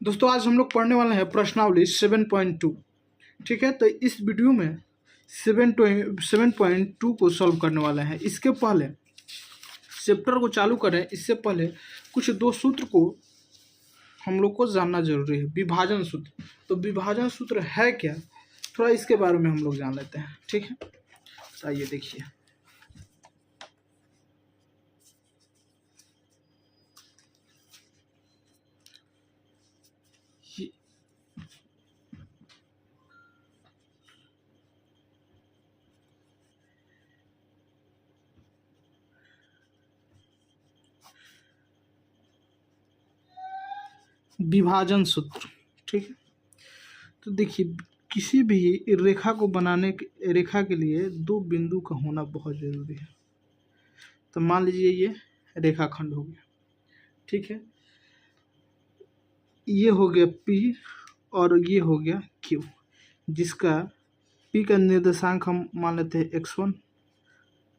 दोस्तों आज हम लोग पढ़ने वाले हैं प्रश्नावली 7.2। ठीक है, तो इस वीडियो में 7.2 को सॉल्व करने वाले हैं। इसके पहले चैप्टर को चालू करें इससे पहले कुछ दो सूत्र को हम लोग को जानना जरूरी है। विभाजन सूत्र, तो विभाजन सूत्र है क्या, थोड़ा इसके बारे में हम लोग जान लेते हैं। ठीक है, तो आइए देखिए। विभाजन सूत्र, ठीक है। तो देखिए, किसी भी रेखा को बनाने के रेखा के लिए दो बिंदु का होना बहुत जरूरी है। तो मान लीजिए ये रेखाखंड हो गया, ठीक है, ये हो गया P और ये हो गया Q, जिसका P का निर्देशांक हम मान लेते हैं x1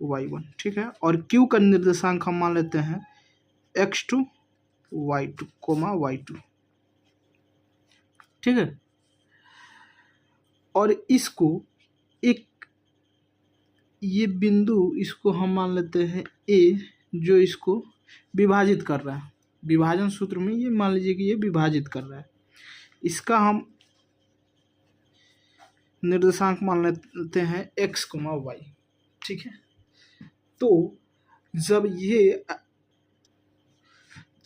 y1, ठीक है, और Q का निर्देशांक हम मान लेते हैं x2 y2 y2, ठीक है। और इसको एक ये बिंदु इसको हम मान लेते हैं A, जो इसको विभाजित कर रहा है। विभाजन सूत्र में ये मान लीजिए कि ये विभाजित कर रहा है। इसका हम निर्देशांक मान लेते हैं x, y, ठीक है। तो जब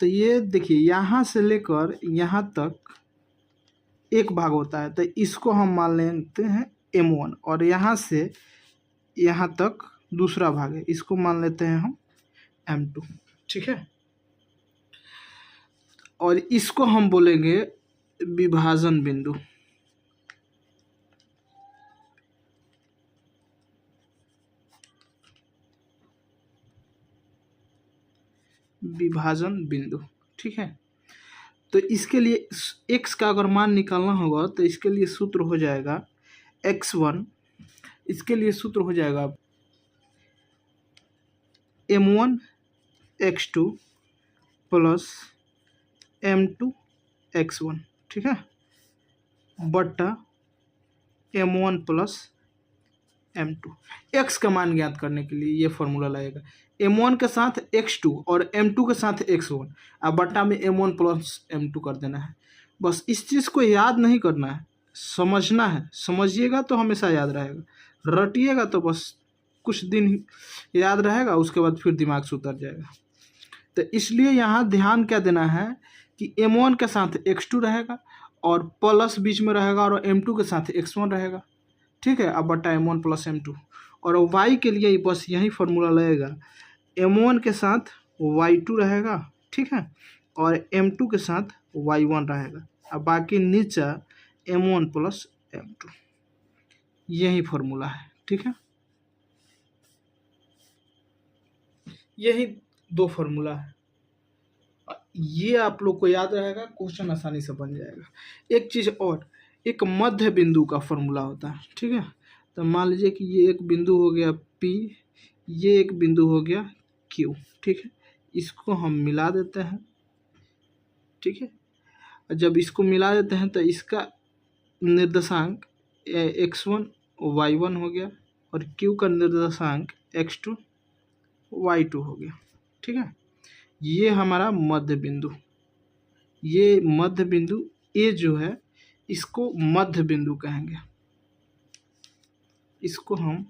ये देखिए, यहाँ से लेकर यहाँ तक एक भाग होता है, तो इसको हम मान लेते हैं m1, और यहाँ से यहाँ तक दूसरा भाग है, इसको मान लेते हैं हम m2, ठीक है। और इसको हम बोलेंगे विभाजन बिंदु। विभाजन बिंदु, ठीक है। तो इसके लिए x का अगर मान निकालना होगा तो इसके लिए सूत्र हो जाएगा x1, इसके लिए सूत्र हो जाएगा m1 x2 plus m2 x1, ठीक है, बट्टा m1 प्लस m2। x का मान ज्ञात करने के लिए ये फॉर्मूला लगेगा, m1 के साथ x2 और m2 के साथ x1, अब बट्टा में m1 प्लस m2 कर देना है। बस इस चीज़ को याद नहीं करना है, समझना है। समझिएगा तो हमेशा याद रहेगा, रटिएगा तो बस कुछ दिन याद रहेगा, उसके बाद फिर दिमाग से उतर जाएगा। तो इसलिए यहाँ ध्यान क्या देना है कि m1 के साथ x2 रहेगा और प्लस बीच में रहेगा, और m2 के साथ x1 रहेगा, ठीक है। अब बटा m1 प्लस m2, और y के लिए बस यही फॉर्मूला लगेगा, m1 के साथ y2 रहेगा, ठीक है, और m2 के साथ y1 रहेगा, अब बाकी नीचा m1 प्लस m2, यही फॉर्मूला है, ठीक है। यही दो फॉर्मूला है, ये आप लोग को याद रहेगा, क्वेश्चन आसानी से बन जाएगा। एक चीज़ और, एक मध्य बिंदु का फॉर्मूला होता है, ठीक है। तो मान लीजिए कि ये एक बिंदु हो गया P, ये एक बिंदु हो गया Q, ठीक है, इसको हम मिला देते हैं, ठीक है। जब इसको मिला देते हैं तो इसका निर्देशांक x1 y1 हो गया, और Q का निर्देशांक x2 y2 हो गया, ठीक है। ये हमारा मध्य बिंदु, ये मध्य बिंदु A जो है, इसको मध्य बिंदु कहेंगे, इसको हम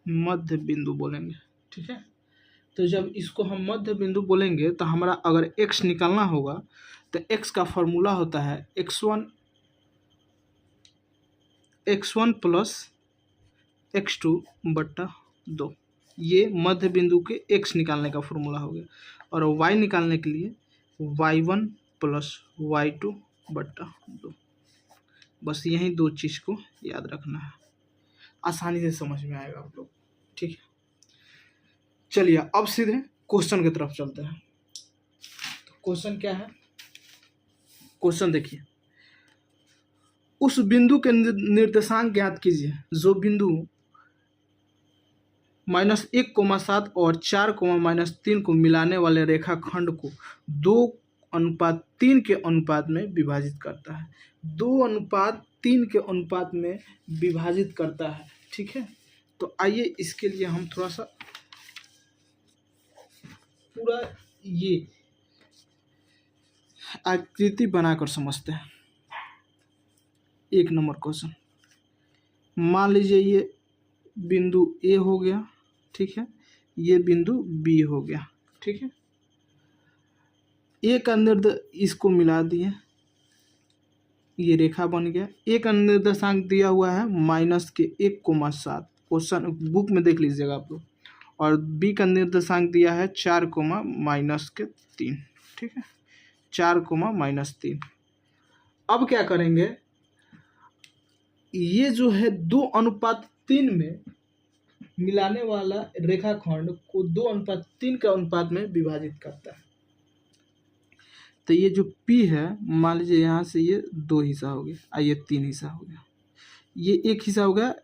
मध्य बिंदु बोलेंगे, ठीक है। तो जब इसको हम मध्य बिंदु बोलेंगे तो हमारा अगर x निकालना होगा तो x का फॉर्मूला होता है x1 प्लस x2 बट्टा 2, ये मध्य बिंदु के x निकालने का फॉर्मूला हो गया। और y निकालने के लिए y1 प्लस y2 बट्टा 2, बस यही दो चीज़ को याद रखना है, आसानी से समझ में आएगा आप लोग, ठीक है। चलिए अब सीधे क्वेश्चन की तरफ चलते हैं। तो क्वेश्चन क्या है, क्वेश्चन देखिए, उस बिंदु के निर्देशांक ज्ञात कीजिए जो बिंदु -1,7 और 4,-3 को मिलाने वाले रेखाखंड को 2:3 के अनुपात में विभाजित करता है। 2:3 के अनुपात में विभाजित करता है। ठीक है, तो आइए इसके लिए हम थोड़ा सा पूरा ये आकृति बनाकर समझते हैं। 1 नंबर क्वेश्चन, मान लीजिए ये बिंदु ए हो गया, ठीक है, ये बिंदु बी हो गया, ठीक है। ए का निर्देश इसको मिला दिए, ये रेखा बन गया। ए का निर्देशांक दिया हुआ है -1,7, क्वेश्चन बुक में देख लीजिएगा आप लोग, और बी का निर्देशांक दिया है 4,-3, ठीक है, 4,-3। अब क्या करेंगे, ये जो है 2:3 में मिलाने वाला रेखाखंड को 2:3 के अनुपात में विभाजित करता है। तो ये जो P है, मान लीजिए यहाँ से ये 2 हिस्सा हो गया, ये 3 हिस्सा हो गया, ये 1 हिस्सा हो गया,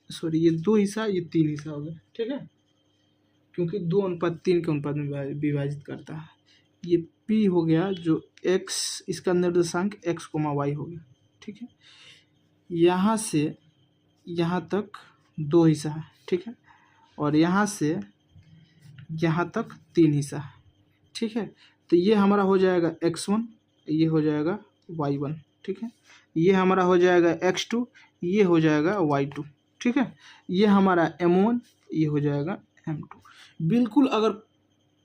सॉरी ये 2 हिस्सा, ये 3 हिस्सा हो गया, ठीक है, क्योंकि 2:3 के अनुपात में विभाजित करता है। ये P हो गया जो x, इसका निर्देशांक x, y हो गया, ठीक है। यहाँ से यहाँ तक 2 हिस्सा है, ठीक है, और यहाँ से यहाँ तक 3 हिस्सा है, ठीक है। तो ये हमारा हो जाएगा x1, ये हो जाएगा y1, ठीक है, ये हमारा हो जाएगा x2, ये हो जाएगा y2, ठीक है, ये हमारा m1, ये हो जाएगा m2। बिल्कुल अगर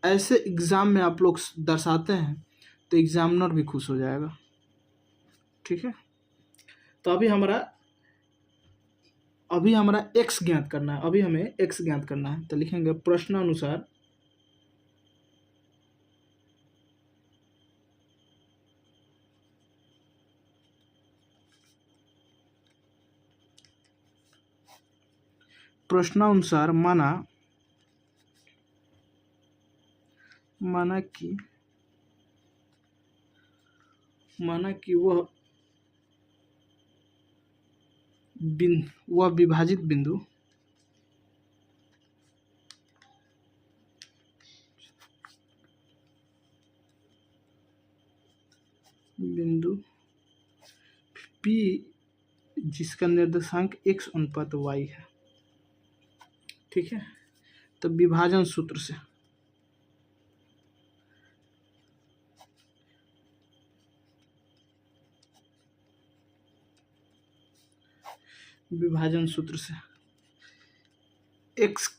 ऐसे एग्ज़ाम में आप लोग दर्शाते हैं तो एग्जामिनर भी खुश हो जाएगा, ठीक है। तो अभी हमारा x ज्ञात करना है, अभी हमें x ज्ञात करना है। तो लिखेंगे प्रश्नानुसार माना कि वह विभाजित बिंदु P जिसका निर्देशांक x/y है, ठीक है। तो विभाजन सूत्र से x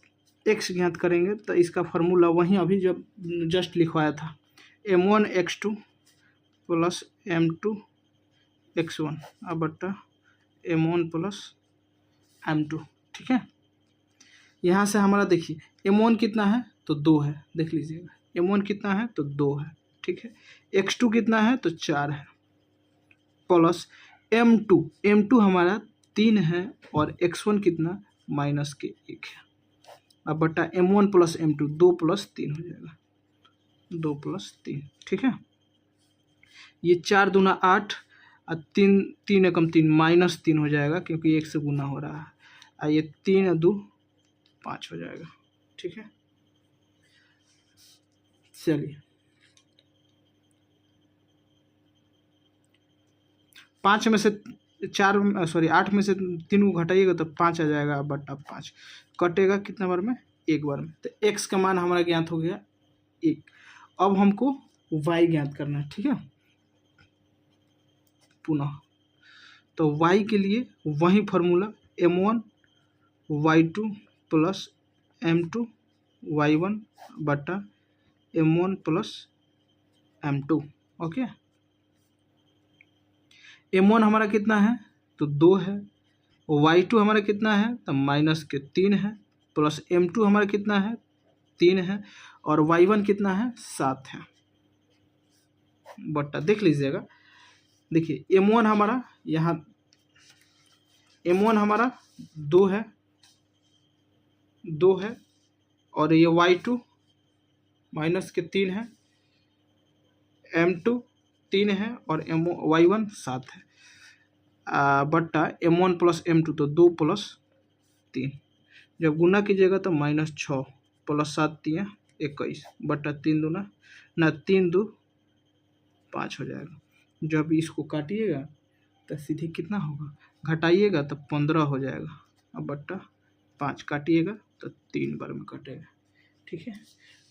ज्ञात करेंगे। तो इसका फार्मूला वहीं अभी जब जस्ट लिखवाया था, m1x2 + m2x1 बट्टा m1 + m2, ठीक है। यहाँ से हमारा देखिए m1 कितना है तो 2 है, देख लीजिएगा m1 कितना है तो 2 है, ठीक है। x2 कितना है तो 4 है, प्लस m2 हमारा 3 है, और x1 कितना -1 है, अब बट्टा m1 + m2, 2 + 3 हो जाएगा, 2 + 3, ठीक है। ये 4 दूना 8 और 3 एकम 3 -3 हो जाएगा, क्योंकि 1 से गुना हो रहा है, और ये 3 और 2 5 हो जाएगा, ठीक है। चलिए 8 में से 3 को घटाइएगा तो 5 आ जाएगा, बट्टा 5 कटेगा कितना बार में, 1 बार में। तो x का मान हमारा ज्ञात हो गया 1। अब हमको y ज्ञात करना है, ठीक है, पुनः। तो y के लिए वही formula, m1 y2 + m2 y1 बट्टा m1 + m2, ओके। m1 हमारा कितना है तो 2 है, y2 हमारा कितना है तो -3 है, प्लस m2 हमारा कितना है 3 है, और y1 कितना है 7 है, बट्टा देख लीजिएगा। देखिए m1 हमारा यहाँ m1 हमारा 2 है, और ये y2 -3 है, m2 3 है, और y1 7 है, बट्टा m1 + m2 तो 2 + 3, जब गुना कीजिएगा तो -6 प्लस 7 × 21 बटा 3 दूना ना 3 2 5 हो जाएगा। जब इसको काटिएगा तो सीधे कितना होगा, घटाइएगा तो 15 हो जाएगा। अब बट्टा 5 काटिएगा तो 3 बार में कटेगा। ठीक है,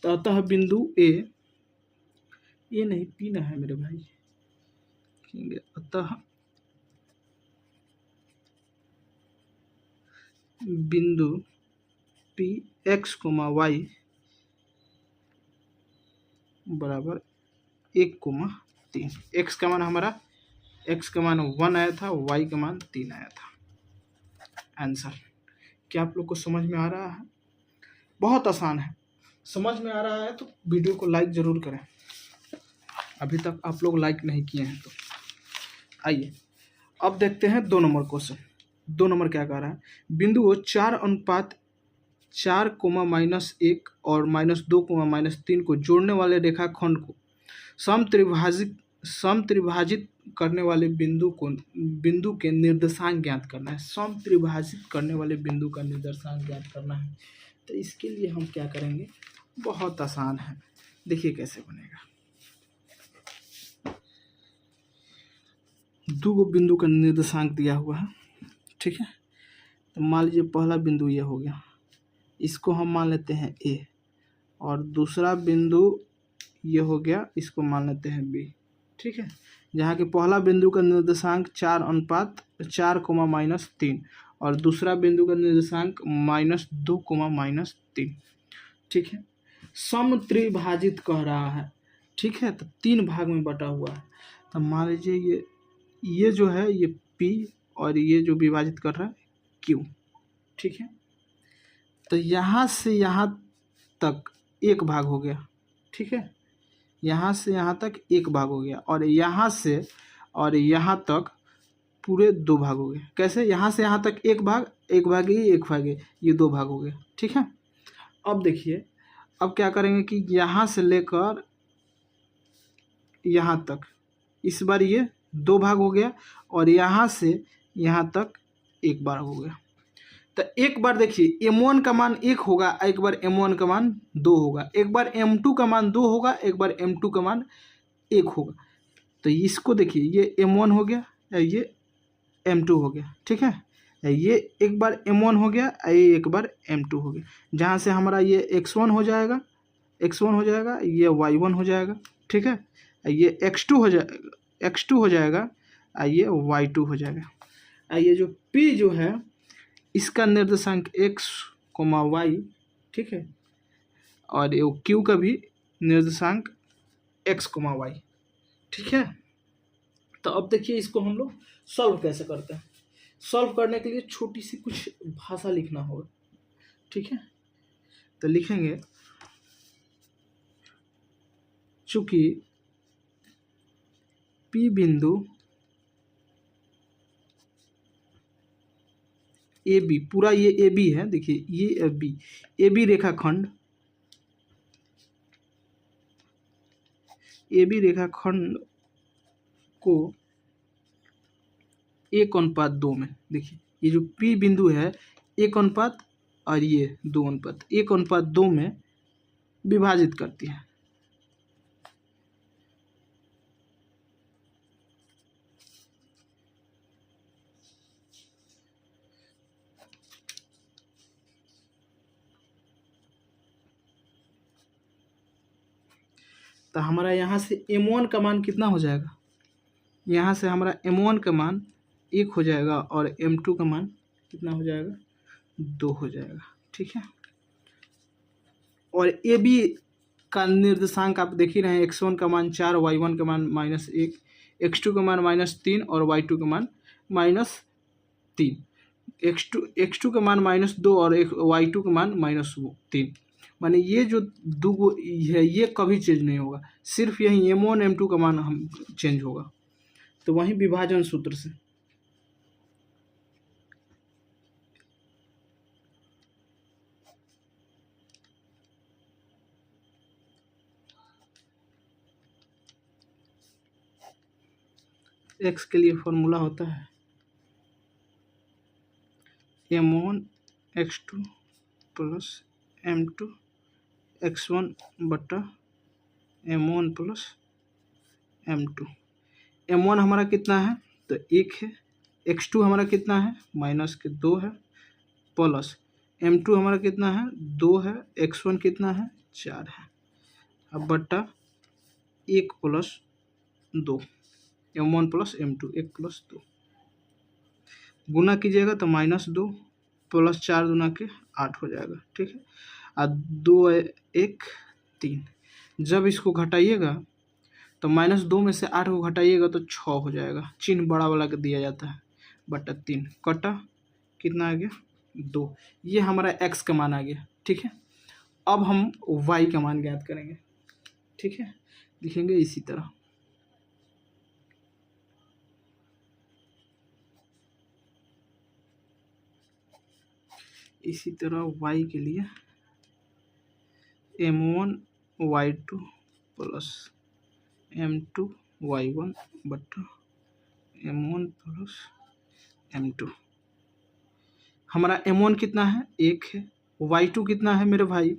तो अतः बिंदु ए नहीं पीना है मेरे भाई, अतः बिंदु पी x, y बराबर 1, 3। x का मान हमारा x का मान 1 आया था, y का मान 3 आया था। आंसर क्या आप लोग को समझ में आ रहा है? बहुत आसान है। समझ में आ रहा है तो वीडियो को लाइक जरूर करें, अभी तक आप लोग लाइक नहीं किए हैं तो। आइए अब देखते हैं 2 नंबर क्वेश्चन। 2 नंबर क्या कह रहा है, बिंदुओं 4:4, -1 और -2, -3 को जोड़ने वाले रेखाखंड को समत्रिभाजित करने वाले बिंदु के निर्देशांक ज्ञात करना है। समत्रिभाजित करने वाले बिंदु का निर्देशांक ज्ञात करना है। तो इसके लिए हम क्या करेंगे, बहुत आसान है, देखिए कैसे बनेगा। 2 बिंदु का निर्देशांक दिया हुआ है, ठीक है। तो मान लीजिए पहला बिंदु ये हो गया, इसको हम मान लेते हैं ए, और दूसरा बिंदु ये हो गया, इसको मान लेते हैं बी। ठीक है, जहाँ के पहला बिंदु का निर्देशांक 4:4, -3 और दूसरा बिंदु का निर्देशांक -2, -3। ठीक है, समत्रिभाजित कह रहा है। ठीक है, तो 3 भाग में बटा हुआ है। तो मान लीजिए ये जो है ये P और ये जो विभाजित कर रहा है Q। ठीक है, तो यहाँ से यहाँ तक 1 भाग हो गया। ठीक है, यहाँ से यहाँ तक 1 भाग हो गया, और यहाँ से और यहाँ तक पूरे 2 भाग हो गए। कैसे, यहाँ से यहाँ तक 1 भाग, 1 भाग ये 2 भाग हो गए। ठीक है, अब देखिए, अब क्या करेंगे कि यहाँ से लेकर यहाँ तक, इस बार ये 2 भाग हो गया, और यहाँ से यहाँ तक 1 बार हो गया। तो एक बार देखिए m1 का मान 1 होगा, एक बार m1 का मान 2 होगा, एक बार m2 का मान 2 होगा, एक बार m2 का मान 1 होगा। तो इसको देखिए, ये m1 हो गया, ये m2 हो गया। ठीक है, ये एक बार m1 हो गया, ये एक बार m2 हो गया। जहाँ से हमारा ये x1 हो जाएगा, ये y1 हो जाएगा। ठीक है, ये x2 हो जाएगा, ये y2 हो जाएगा। ये जो p जो है इसका निर्देशांक x, y। ठीक है, और ये q का भी निर्देशांक x, y। ठीक है, तो अब देखिए इसको हम लोग सॉल्व कैसे करते हैं। सॉल्व करने के लिए छोटी सी कुछ भाषा लिखना होगा। ठीक है, तो लिखेंगे, चूंकि P बिंदु ए बी, पूरा ये ए बी है, देखिए ये ए बी रेखाखंड, ए बी रेखाखंड को 1:2 में, देखिए ये जो P बिंदु है 1:, और ये 2:, 1:2 में विभाजित करती है। तो हमारा यहाँ से m1 का मान कितना हो जाएगा, यहाँ से हमारा m1 का मान 1 हो जाएगा, और m2 का मान कितना हो जाएगा, 2 हो जाएगा। ठीक है, और ए बी का निर्देशांक आप देख ही रहे हैं, x1 का मान 4, y1 का मान -1, x2 का मान -3 और y2 का मान -3। x2 का मान -2 और y2 का मान -3। माने ये जो दो है ये कभी चेंज नहीं होगा, सिर्फ यही m1 m2 का मान हम चेंज होगा। तो वहीं विभाजन सूत्र से x के लिए फॉर्मूला होता है m1 x2 plus M2 x1 बट्टा M1 प्लस M2। M1 हमारा कितना है तो 1 है, x2 हमारा कितना है -2 है, प्लस M2 हमारा कितना है 2 है, x1 कितना है 4 है। अब बट्टा 1 plus 2 M1 plus M2 1 plus 2 गुना कीजिएगा तो -2 प्लस 4 गुना के 8 हो जाएगा। ठीक है, और 2 1 3। जब इसको घटाइएगा तो -2 में से 8 को घटाइएगा तो 6 हो जाएगा। चिन्ह बड़ा वाला का दिया जाता है, बटा 3 कटा कितना आ गया 2। ये हमारा x का मान आ गया। ठीक है, अब हम y का मान ज्ञात करेंगे। ठीक है, लिखेंगे इसी तरह। इसी तरह y के लिए M1 y2 plus M2 y1 बट्टा M1 प्लस M2। हमारा M1 कितना है 1 है, y2 कितना है मेरे भाई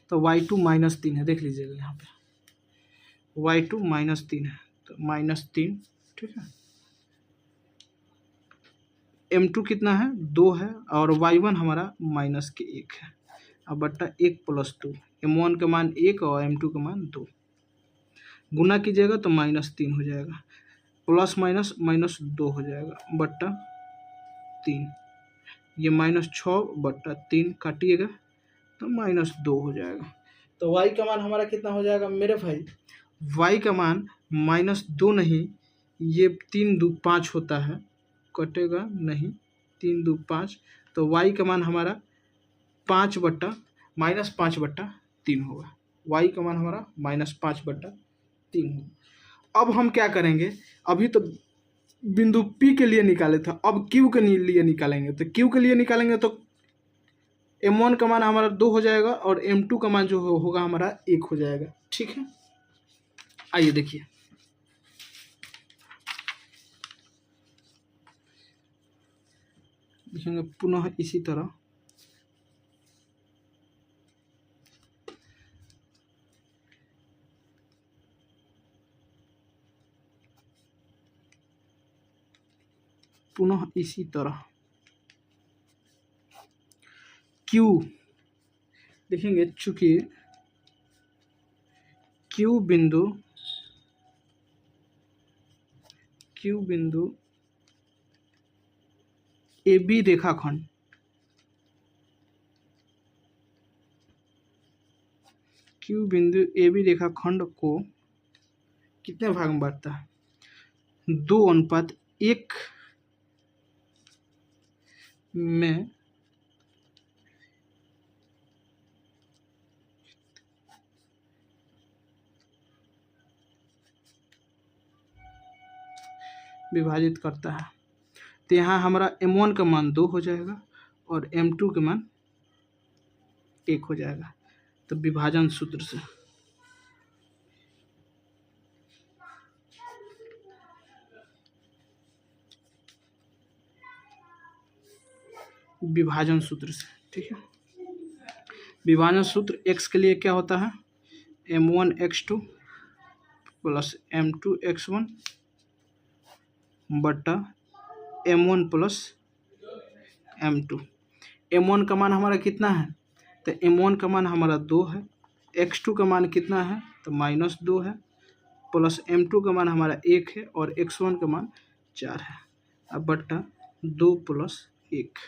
तो y2 -3 है। देख लीजिएगा यहाँ पे y2 -3 है तो -3। ठीक है, M2 कितना है 2 है और y1 हमारा -1 है। अब बट्टा 1 प्लस 2 M1 का मान 1 और M2 का मान 2 गुना कीजिएगा तो -3 हो जाएगा, प्लस माइनस -2 हो जाएगा बट्टा 3। ये -6 बट्टा 3 काटिएगा तो -2 हो जाएगा। तो y का मान हमारा कितना हो जाएगा मेरे भाई, y का मान -2 नहीं, ये 3 2 5 होता है, कटेगा नहीं, 3 2 5, तो y का मान हमारा 5 बट्टा -5/3 होगा। y का मान हमारा -5/3 होगा। अब हम क्या करेंगे, अभी तो बिंदु P के लिए निकाले थे, अब Q के लिए निकालेंगे। तो Q के लिए निकालेंगे तो M1 का मान हमारा 2 हो जाएगा और M2 का मान जो होगा हमारा 1 हो जाएगा। ठीक है, आइए देखिए लिखेंगे पुनः इसी तरह। पुनः इसी तरह Q देखेंगे, चूंकि Q बिंदु AB रेखाखंड को कितने भाग में बांटता है 2:1 में विभाजित करता है। तो यहाँ हमारा M1 का मान 2 हो जाएगा और M2 का मान 1 हो जाएगा। तो विभाजन सूत्र से ठीक है, विभाजन सूत्र x के लिए क्या होता है M1 x2 plus M2 x1 बट्टा M1 प्लस M2। M1 का मान हमारा कितना है तो M1 का मान हमारा 2 है, x2 का मान कितना है तो -2 है, प्लस M2 का मान हमारा 1 है और x1 का मान 4 है। अब बट्टा 2 प्लस 1,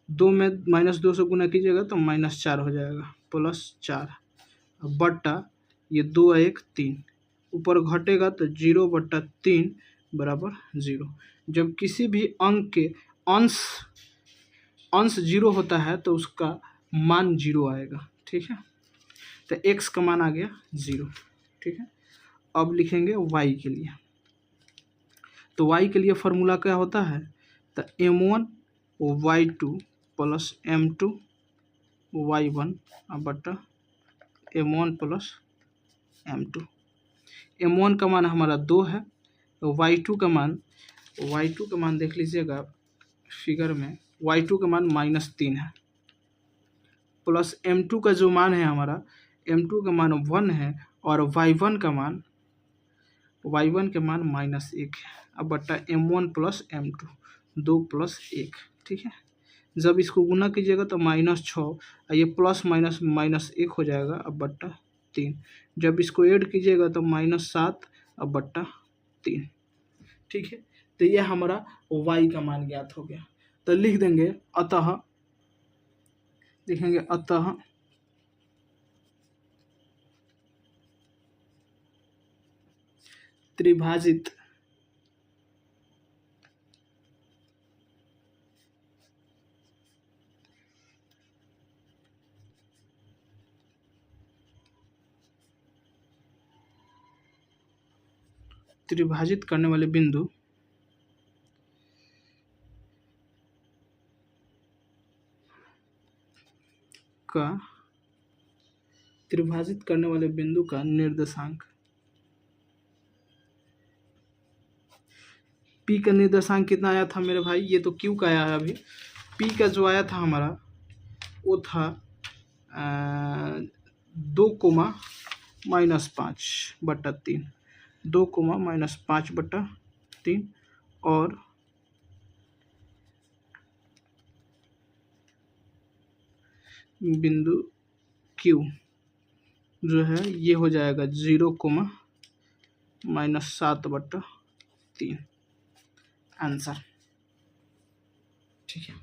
2 में -2 से गुना कीजिएगा तो -4 हो जाएगा, प्लस 4। अब बट्टा ये 2 1 3, ऊपर घटेगा तो 0/3 बराबर 0। जब किसी भी अंक के अंश 0 होता है तो उसका मान 0 आएगा। ठीक है, तो x का मान आ गया 0। ठीक है, अब लिखेंगे y के लिए। तो y के लिए फॉर्मूला क्या होता है तो M1 y2 plus M2 y1 बटा M1 प्लस M2। M1 का मान हमारा 2 है, y2 का मान देख लीजिएगा फिगर में y2 का मान -3 है, प्लस m2 का जो मान है हमारा, m2 का मान 1 है और y1 का मान -1 है। अब बट्टा m1 प्लस m2, 2 + 1, ठीक है। जब इसको गुना कीजिएगा तो -6 और ये प्लस माइनस -1 हो जाएगा, अब बट्टा 3। जब इसको ऐड कीजिएगा तो -7 अब बट्टा 3, ठीक है। तो ये हमारा y का मान ज्ञात हो गया। तो लिख देंगे अतः, लिखेंगे अतः त्रिभाजित करने वाले बिंदु का त्रिभाजित करने वाले बिंदु का निर्देशांक, P का निर्देशांक कितना आया था मेरे भाई? ये तो Q का आया है अभी। P का जो आया था हमारा वो था 2,-5/3, 2,-5/3 और बिंदु Q जो है ये हो जाएगा 0,-7/3 आंसर, ठीक है।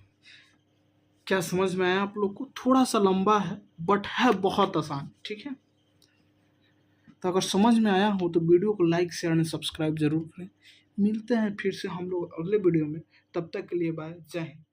क्या समझ में आया आप लोग को? थोड़ा सा लंबा है बट है बहुत आसान, ठीक है। तो अगर समझ में आया हो तो वीडियो को लाइक, शेयर एंड सब्सक्राइब जरूर करें। मिलते हैं फिर से हम लोग अगले वीडियो में, तब तक के लिए बाय, जय हिंद।